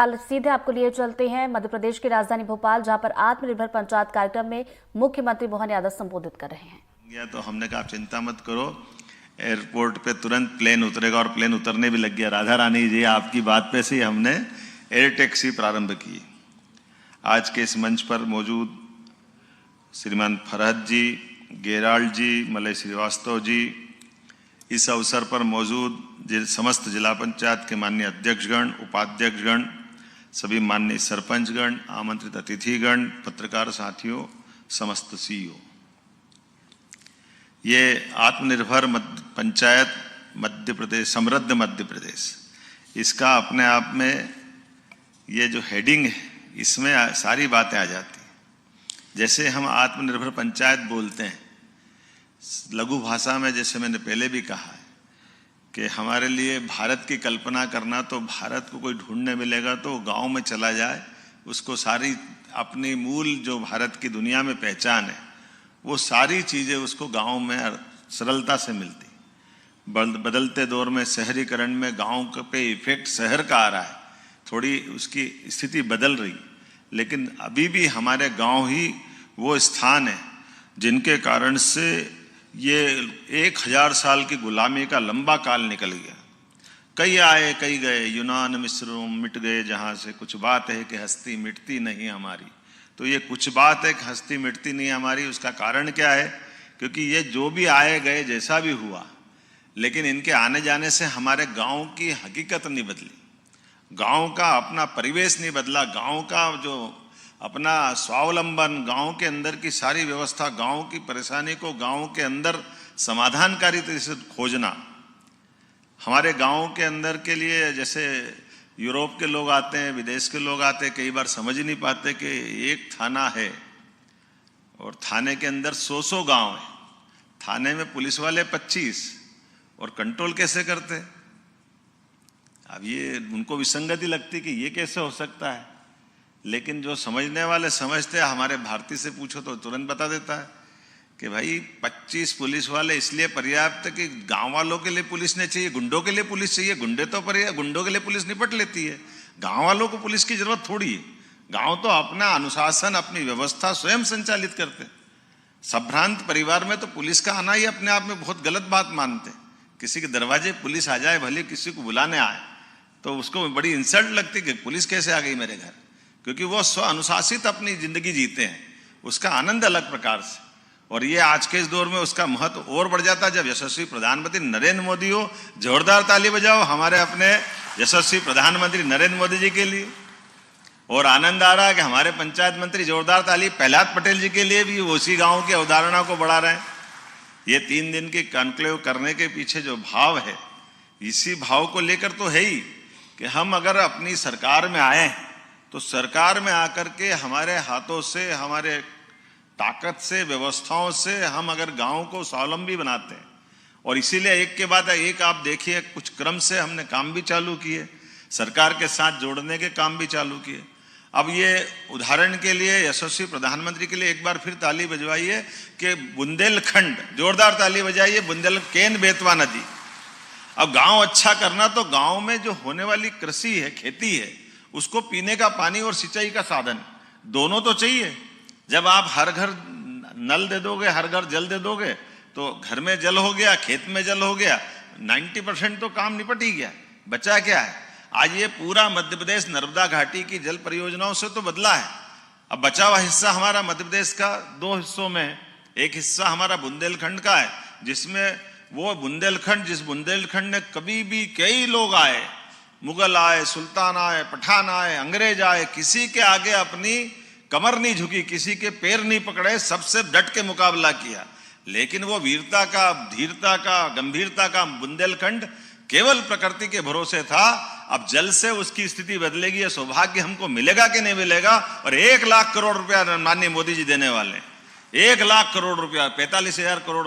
सीधे आपको लिए चलते हैं मध्य प्रदेश की राजधानी भोपाल, जहां पर आत्मनिर्भर पंचायत कार्यक्रम में मुख्यमंत्री मोहन यादव संबोधित कर रहे हैं। तो हमने कहा आप चिंता मत करो, एयरपोर्ट पे तुरंत प्लेन उतरेगा और प्लेन उतरने भी लग गया। राधा रानी जी, आपकी बात पे से हमने एयर टैक्सी प्रारंभ की। आज के इस मंच पर मौजूद श्रीमान फरहत जी, गेराल जी, मलय श्रीवास्तव जी, इस अवसर पर मौजूद समस्त जिला पंचायत के माननीय अध्यक्षगण, उपाध्यक्षगण, सभी माननीय सरपंचगण, आमंत्रित अतिथिगण, पत्रकार साथियों, समस्त सीईओ, ये आत्मनिर्भर पंचायत मध्य प्रदेश, समृद्ध मध्य प्रदेश, इसका अपने आप में ये जो हेडिंग है, इसमें सारी बातें आ जाती हैं। जैसे हम आत्मनिर्भर पंचायत बोलते हैं लघु भाषा में, जैसे मैंने पहले भी कहा है कि हमारे लिए भारत की कल्पना करना, तो भारत को कोई ढूंढने मिलेगा तो गांव में चला जाए, उसको सारी अपनी मूल जो भारत की दुनिया में पहचान है, वो सारी चीज़ें उसको गांव में सरलता से मिलती। बदलते दौर में शहरीकरण में गांव पे इफेक्ट शहर का आ रहा है, थोड़ी उसकी स्थिति बदल रही, लेकिन अभी भी हमारे गांव ही वो स्थान है जिनके कारण से ये 1000 साल की गुलामी का लंबा काल निकल गया। कई आए कई गए, यूनान मिस्र मिट गए, जहाँ से कुछ बात है कि हस्ती मिटती नहीं हमारी। तो ये कुछ बात है कि हस्ती मिटती नहीं हमारी, उसका कारण क्या है? क्योंकि ये जो भी आए गए, जैसा भी हुआ, लेकिन इनके आने जाने से हमारे गांव की हकीकत नहीं बदली, गांव का अपना परिवेश नहीं बदला, गांव का जो अपना स्वावलंबन, गांव के अंदर की सारी व्यवस्था, गांव की परेशानी को गांव के अंदर समाधानकारी तरीके से खोजना। हमारे गांव के अंदर के लिए, जैसे यूरोप के लोग आते हैं, विदेश के लोग आते हैं, कई बार समझ ही नहीं पाते कि एक थाना है और थाने के अंदर 100 गांव है, थाने में पुलिस वाले 25, और कंट्रोल कैसे करते? अब ये उनको विसंगति लगती कि ये कैसे हो सकता है, लेकिन जो समझने वाले समझते हैं। हमारे भारतीय से पूछो तो तुरंत बता देता है कि भाई 25 पुलिस वाले इसलिए पर्याप्त कि गांव वालों के लिए पुलिस नहीं चाहिए, गुंडों के लिए पुलिस चाहिए। गुंडों के लिए पुलिस निपट लेती है, गांव वालों को पुलिस की जरूरत थोड़ी है। गांव तो अपना अनुशासन, अपनी व्यवस्था स्वयं संचालित करते। संभ्रांत परिवार में तो पुलिस का आना ही अपने आप में बहुत गलत बात मानते। किसी के दरवाजे पुलिस आ जाए, भले किसी को बुलाने आए, तो उसको बड़ी इंसल्ट लगती कि पुलिस कैसे आ गई मेरे घर, क्योंकि वो स्व अनुशासित अपनी जिंदगी जीते हैं, उसका आनंद अलग प्रकार से। और ये आज के इस दौर में उसका महत्व और बढ़ जाता है जब यशस्वी प्रधानमंत्री नरेंद्र मोदी हो। जोरदार ताली बजाओ हमारे अपने यशस्वी प्रधानमंत्री नरेंद्र मोदी जी के लिए। और आनंद आ रहा है कि हमारे पंचायत मंत्री, जोरदार ताली प्रहलाद पटेल जी के लिए भी, उसी गांव की अवधारणा को बढ़ा रहे हैं। ये 3 दिन की कॉन्क्लेव करने के पीछे जो भाव है, इसी भाव को लेकर तो है ही कि हम अगर अपनी सरकार में आए तो सरकार में आकर के हमारे हाथों से, हमारे ताकत से, व्यवस्थाओं से हम अगर गांव को स्वावलंबी बनाते हैं, और इसीलिए एक के बाद एक आप देखिए कुछ क्रम से हमने काम भी चालू किए, सरकार के साथ जोड़ने के काम भी चालू किए। अब ये उदाहरण के लिए यशस्वी प्रधानमंत्री के लिए एक बार फिर ताली बजवाइए कि बुंदेलखंड, जोरदार ताली बजाइए, केन बेतवा नदी। अब गांव अच्छा करना तो गांव में जो होने वाली कृषि है, खेती है, उसको पीने का पानी और सिंचाई का साधन दोनों तो चाहिए। जब आप हर घर नल दे दोगे, हर घर जल दे दोगे, तो घर में जल हो गया, खेत में जल हो गया, 90% तो काम निपट ही गया। बचा क्या है? आज ये पूरा मध्य प्रदेश नर्मदा घाटी की जल परियोजनाओं से तो बदला है। अब बचा हुआ हिस्सा हमारा मध्य प्रदेश का 2 हिस्सों में, एक हिस्सा हमारा बुंदेलखंड का है, जिसमें वो बुंदेलखंड, जिस बुंदेलखंड ने कभी भी कई लोग आए, मुगल आए, सुल्तान आए, पठान आए, अंग्रेज आए, किसी के आगे अपनी कमर नहीं झुकी, किसी के पैर नहीं पकड़े, सबसे डट के मुकाबला किया। लेकिन वो वीरता का, धीरता का, गंभीरता का बुंदेलखंड केवल प्रकृति के भरोसे था। अब जल से उसकी स्थिति बदलेगी, ये सौभाग्य हमको मिलेगा कि नहीं मिलेगा? और 1 लाख करोड़ रुपया माननीय मोदी जी देने वाले, 1 लाख करोड़ रुपया, 45,000 करोड़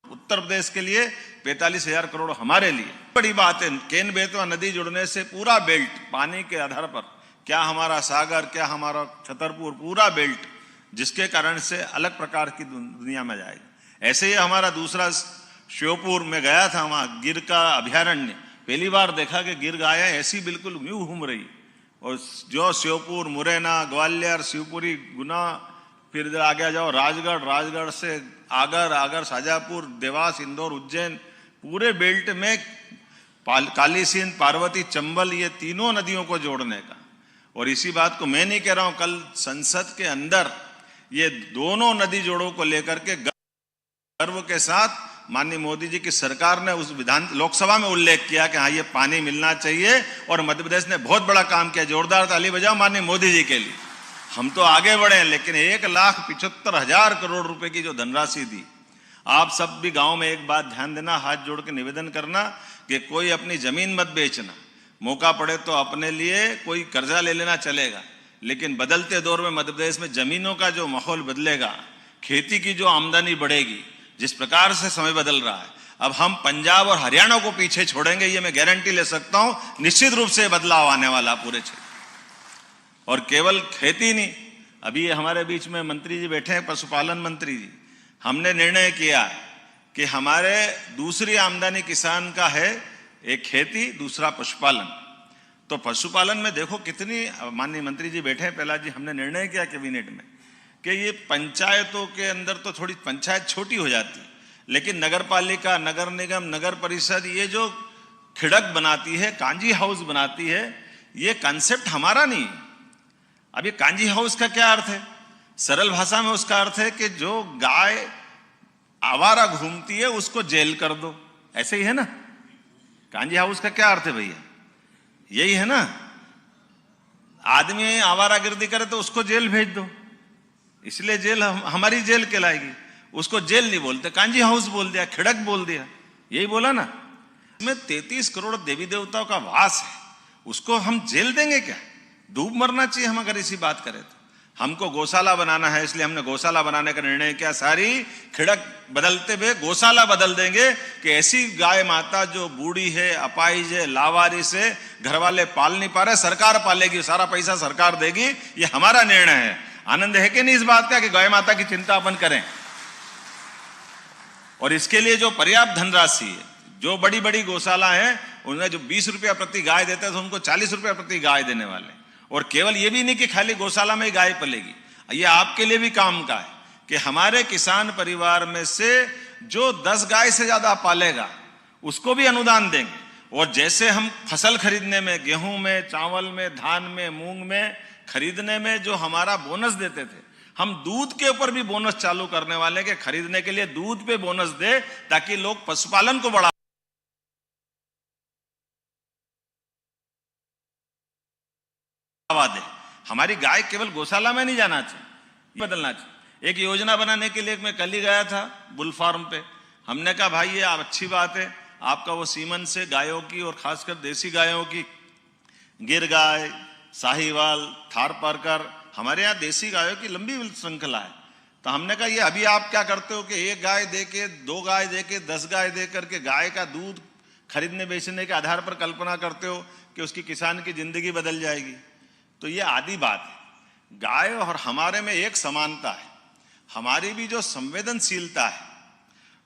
उत्तर प्रदेश के लिए, 45,000 करोड़ हमारे लिए। बड़ी बात है। केन बेतवा नदी जुड़ने से पूरा बेल्ट पानी के आधार पर, क्या हमारा सागर, क्या हमारा छतरपुर, पूरा बेल्ट, जिसके कारण से अलग प्रकार की दुनिया में जाएगी। ऐसे ही हमारा दूसरा श्योपुर में गया था, वहां गिर का अभ्यारण्य, पहली बार देखा कि गिर गायें ऐसी बिल्कुल यूं घूम रही, और जो श्योपुर, मुरैना, ग्वालियर, शिवपुरी, गुना, फिर इधर आगे जाओ राजगढ़, राजगढ़ से आगर, आगर शाजापुर, देवास, इंदौर, उज्जैन, पूरे बेल्ट में काली सिंध, पार्वती, चंबल, ये तीनों नदियों को जोड़ने का। और इसी बात को मैं नहीं कह रहा हूं, कल संसद के अंदर ये दोनों नदी जोड़ों को लेकर के गर्व के साथ माननीय मोदी जी की सरकार ने उस लोकसभा में उल्लेख किया कि हाँ ये पानी मिलना चाहिए, और मध्य प्रदेश ने बहुत बड़ा काम किया। जोरदार ताली बजाओ माननीय मोदी जी के लिए। हम तो आगे बढ़े हैं, लेकिन 1,75,000 करोड़ रुपए की जो धनराशि दी, आप सब भी गांव में एक बात ध्यान देना, हाथ जोड़ के निवेदन करना कि कोई अपनी जमीन मत बेचना। मौका पड़े तो अपने लिए कोई कर्जा ले लेना चलेगा, लेकिन बदलते दौर में मध्य प्रदेश में जमीनों का जो माहौल बदलेगा, खेती की जो आमदनी बढ़ेगी, जिस प्रकार से समय बदल रहा है, अब हम पंजाब और हरियाणा को पीछे छोड़ेंगे, ये मैं गारंटी ले सकता हूं। निश्चित रूप से बदलाव आने वाला पूरे क्षेत्र। और केवल खेती नहीं, अभी हमारे बीच में मंत्री जी बैठे हैं, पशुपालन मंत्री जी, हमने निर्णय किया कि हमारे दूसरी आमदनी किसान का है, एक खेती, दूसरा पशुपालन। तो पशुपालन में देखो कितनी, माननीय मंत्री जी बैठे हैं, पहला जी हमने निर्णय किया कैबिनेट में कि ये पंचायतों के अंदर तो थोड़ी पंचायत छोटी हो जाती है, लेकिन नगर पालिका, नगर निगम, नगर परिषद ये जो खिड़क बनाती है, कांजी हाउस बनाती है, ये कॉन्सेप्ट हमारा नहीं। अब ये कांजी हाउस का क्या अर्थ है? सरल भाषा में उसका अर्थ है कि जो गाय आवारा घूमती है उसको जेल कर दो, ऐसे ही है ना। कांजी हाउस का क्या अर्थ है भैया? यही है ना। आदमी आवारागर्दी करे तो उसको जेल भेज दो, इसलिए जेल हमारी जेल कहलाएगी। उसको जेल नहीं बोलते, कांजी हाउस बोल दिया, खिड़क बोल दिया, यही बोला ना। इसमें 33 करोड़ देवी देवताओं का वास है, उसको हम जेल देंगे क्या? डूब मरना चाहिए हम अगर इसी बात करें तो। हमको गौशाला बनाना है, इसलिए हमने गौशाला बनाने का निर्णय किया। सारी खिड़क बदलते हुए गौशाला बदल देंगे कि ऐसी गाय माता जो बूढ़ी है, अपाहिज है, लावारिस है, घर वाले पाल नहीं पा रहे, सरकार पालेगी, सारा पैसा सरकार देगी, ये हमारा निर्णय है। आनंद है कि नहीं इस बात का कि गाय माता की चिंता अपन करें? और इसके लिए जो पर्याप्त धनराशि है, जो बड़ी बड़ी गौशाला है उन्हें जो 20 रुपया प्रति गाय देते हैं, तो उनको 40 रुपया प्रति गाय देने वाले। और केवल ये भी नहीं कि खाली गौशाला में ही गाय पलेगी, ये आपके लिए भी काम का है कि हमारे किसान परिवार में से जो 10 गाय से ज्यादा पालेगा उसको भी अनुदान देंगे। और जैसे हम फसल खरीदने में, गेहूं में, चावल में, धान में, मूंग में खरीदने में जो हमारा बोनस देते थे, हम दूध के ऊपर भी बोनस चालू करने वाले के खरीदने के लिए दूध पे बोनस दे, ताकि लोग पशुपालन को बढ़ा दे। हमारी गाय केवल गौशाला में नहीं जाना चाहिए, बदलना चाहिए। एक योजना बनाने के लिए मैं कल ही गया था बुल फार्म पे। हमने कहा भाई ये अच्छी बात है, आपका वो सीमन से गायों की और खासकर देसी गायों की, गिर गाय, साहिवाल, थारपारकर, हमारे यहाँ देसी गायों की लंबी श्रृंखला है। तो हमने कहा ये अभी आप क्या करते हो कि एक गाय देके, 2 गाय देके, 10 गाय दे करके गाय का दूध खरीदने बेचने के आधार पर कल्पना करते हो कि उसकी किसान की जिंदगी बदल जाएगी। तो ये आधी बात है। गाय और हमारे में एक समानता है, हमारी भी जो संवेदनशीलता है,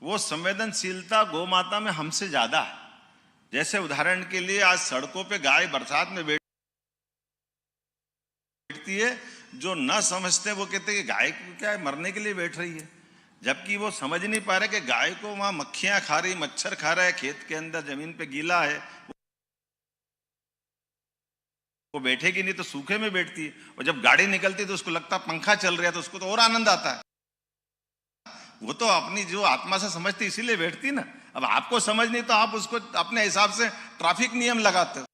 वो संवेदनशीलता गौ माता में हमसे ज्यादा है। जैसे उदाहरण के लिए आज सड़कों पे गाय बरसात में बैठती है, जो न समझते वो कहते हैं कि गाय को क्या है, मरने के लिए बैठ रही है, जबकि वो समझ नहीं पा रहे कि गाय को वहां मक्खियां खा रही, मच्छर खा रहा है, खेत के अंदर जमीन पे गीला है, वो बैठेगी नहीं तो सूखे में बैठती है। और जब गाड़ी निकलती है तो उसको लगता पंखा चल रहा है, तो उसको तो और आनंद आता है। वो तो अपनी जो आत्मा से समझती इसीलिए बैठती ना। अब आपको समझ नहीं तो आप उसको अपने हिसाब से ट्रैफिक नियम लगाते हो।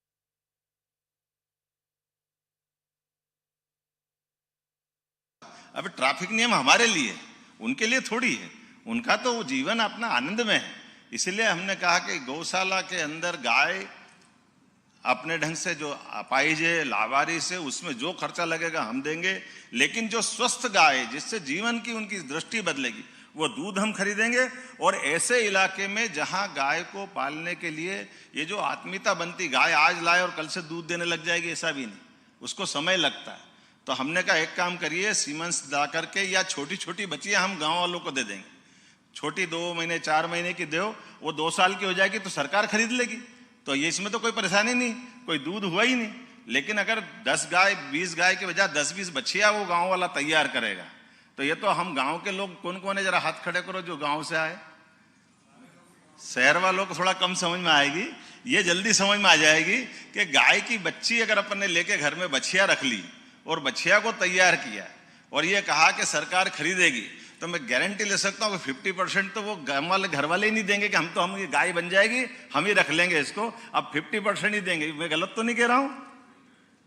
अब ट्रैफिक नियम हमारे लिए, उनके लिए थोड़ी है। उनका तो वो जीवन अपना आनंद में है। इसलिए हमने कहा कि गौशाला के अंदर गाय अपने ढंग से जो अपाहिज है, लावारिस है, उसमें जो खर्चा लगेगा हम देंगे, लेकिन जो स्वस्थ गाय जिससे जीवन की उनकी दृष्टि बदलेगी, वो दूध हम खरीदेंगे। और ऐसे इलाके में जहां गाय को पालने के लिए ये जो आत्मीयता बनती, गाय आज लाए और कल से दूध देने लग जाएगी, ऐसा भी नहीं, उसको समय लगता है। तो हमने कहा एक काम करिए, सीमेंस ला करके या छोटी छोटी बच्चियां हम गांव वालों को दे देंगे। छोटी 2 महीने 4 महीने की दो, वो 2 साल की हो जाएगी तो सरकार खरीद लेगी। तो ये इसमें तो कोई परेशानी नहीं, कोई दूध हुआ ही नहीं। लेकिन अगर 10 गाय 20 गाय के बजाय 10-20 बछिया वो गांव वाला तैयार करेगा, तो ये तो हम गांव के लोग कौन कौन है, जरा हाथ खड़े करो जो गांव से आए। शहर वालों को थोड़ा कम समझ में आएगी, ये जल्दी समझ में आ जाएगी कि गाय की बच्ची अगर अपन ने लेके घर में बछिया रख ली और बछिया को तैयार किया और ये कहा कि सरकार खरीदेगी, तो मैं गारंटी ले सकता हूँ कि 50% तो वो घर वाले ही नहीं देंगे कि हम ये गाय बन जाएगी, हम ही रख लेंगे इसको। अब 50% ही देंगे। मैं गलत तो नहीं कह रहा हूं?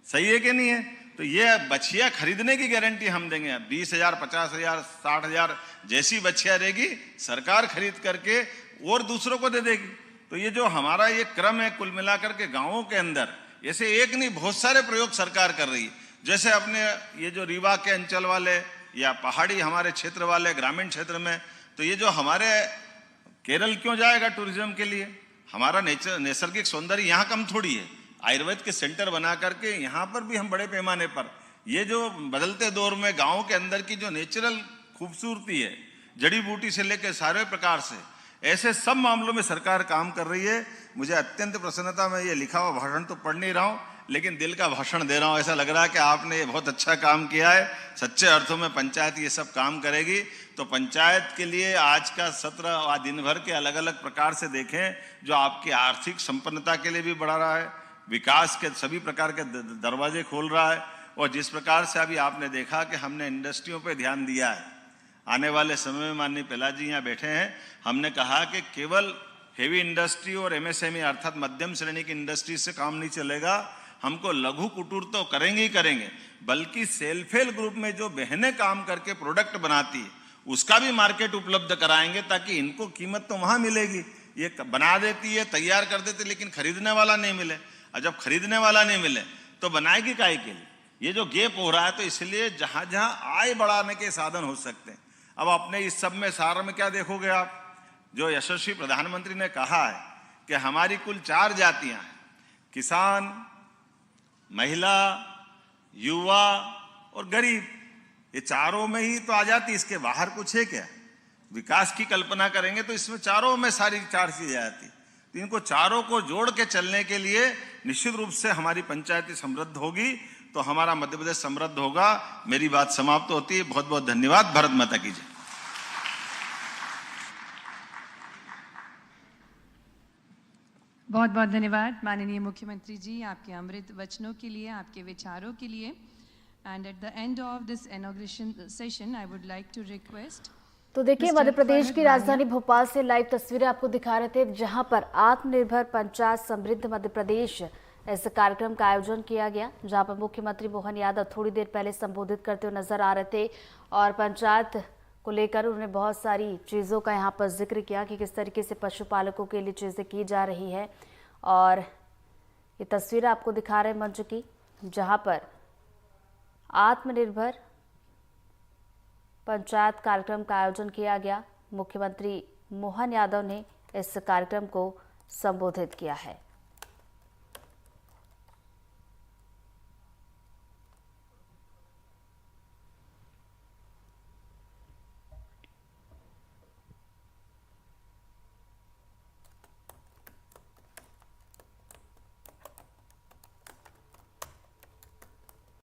सही है कि नहीं है? तो ये बछिया खरीदने की गारंटी हम देंगे। 20,000, 50,000, 60,000 जैसी बछिया रहेगी सरकार खरीद करके और दूसरों को दे देगी। तो ये जो हमारा ये क्रम है, कुल मिलाकर के गांवों के अंदर ऐसे एक नहीं बहुत सारे प्रयोग सरकार कर रही है। जैसे अपने ये जो रीवा के अंचल वाले या पहाड़ी हमारे क्षेत्र वाले ग्रामीण क्षेत्र में, तो ये जो हमारे केरल क्यों जाएगा टूरिज्म के लिए? हमारा नैसर्गिक सौंदर्य यहाँ कम थोड़ी है। आयुर्वेद के सेंटर बना करके यहाँ पर भी हम बड़े पैमाने पर ये जो बदलते दौर में गाँव के अंदर की जो नेचुरल खूबसूरती है, जड़ी बूटी से लेकर सारे प्रकार से, ऐसे सब मामलों में सरकार काम कर रही है। मुझे अत्यंत प्रसन्नता, मैं ये लिखा हुआ भाषण तो पढ़ नहीं रहा हूँ, लेकिन दिल का भाषण दे रहा हूँ। ऐसा लग रहा है कि आपने ये बहुत अच्छा काम किया है। सच्चे अर्थों में पंचायत ये सब काम करेगी। तो पंचायत के लिए आज का सत्र दिन भर के अलग अलग प्रकार से देखें, जो आपकी आर्थिक संपन्नता के लिए भी बढ़ा रहा है, विकास के सभी प्रकार के दरवाजे खोल रहा है। और जिस प्रकार से अभी आपने देखा कि हमने इंडस्ट्रियों पर ध्यान दिया है, आने वाले समय में माननीय प्रहलाद जी यहाँ बैठे हैं, हमने कहा कि केवल हेवी इंडस्ट्री और एमएसएमई अर्थात मध्यम श्रेणी की इंडस्ट्री से काम नहीं चलेगा। हमको लघु कुटीर तो करेंगे ही करेंगे, बल्कि सेल्फ हेल्प ग्रुप में जो बहनें काम करके प्रोडक्ट बनाती है उसका भी मार्केट उपलब्ध कराएंगे, ताकि इनको कीमत तो वहां मिलेगी। ये बना देती है, तैयार कर देती है, लेकिन खरीदने वाला नहीं मिले। और जब खरीदने वाला नहीं मिले तो बनाएगी काहे के लिए? ये जो गैप हो रहा है, तो इसलिए जहां जहां आय बढ़ाने के साधन हो सकते हैं। अब अपने इस सब में सार में क्या देखोगे आप, जो यशस्वी प्रधानमंत्री ने कहा है कि हमारी कुल 4 जातियां हैं, किसान, महिला, युवा और गरीब। ये चारों में ही तो आ जाती, इसके बाहर कुछ है क्या? विकास की कल्पना करेंगे तो इसमें चारों में सारी 4 चीजें आती। तो इनको चारों को जोड़ के चलने के लिए निश्चित रूप से हमारी पंचायती समृद्ध होगी, तो हमारा मध्य प्रदेश समृद्ध होगा। मेरी बात समाप्त होती है। बहुत बहुत धन्यवाद। भारत माता की जय। बहुत बहुत धन्यवाद माननीय मुख्यमंत्री जी, आपके अमृत वचनों के लिए, आपके विचारों के लिए। And at the end of this inauguration session I would like to request. तो देखिए, मध्य प्रदेश की राजधानी भोपाल से लाइव तस्वीरें आपको दिखा रहे थे, जहां पर आत्मनिर्भर पंचायत समृद्ध मध्य प्रदेश इस कार्यक्रम का आयोजन किया गया, जहां पर मुख्यमंत्री मोहन यादव थोड़ी देर पहले संबोधित करते हुए नजर आ रहे थे और पंचायत को लेकर उन्होंने बहुत सारी चीज़ों का यहाँ पर जिक्र किया कि किस तरीके से पशुपालकों के लिए चीज़ें की जा रही है। और ये तस्वीर आपको दिखा रहे हैं मंच की, जहाँ पर आत्मनिर्भर पंचायत कार्यक्रम का आयोजन किया गया। मुख्यमंत्री मोहन यादव ने इस कार्यक्रम को संबोधित किया है।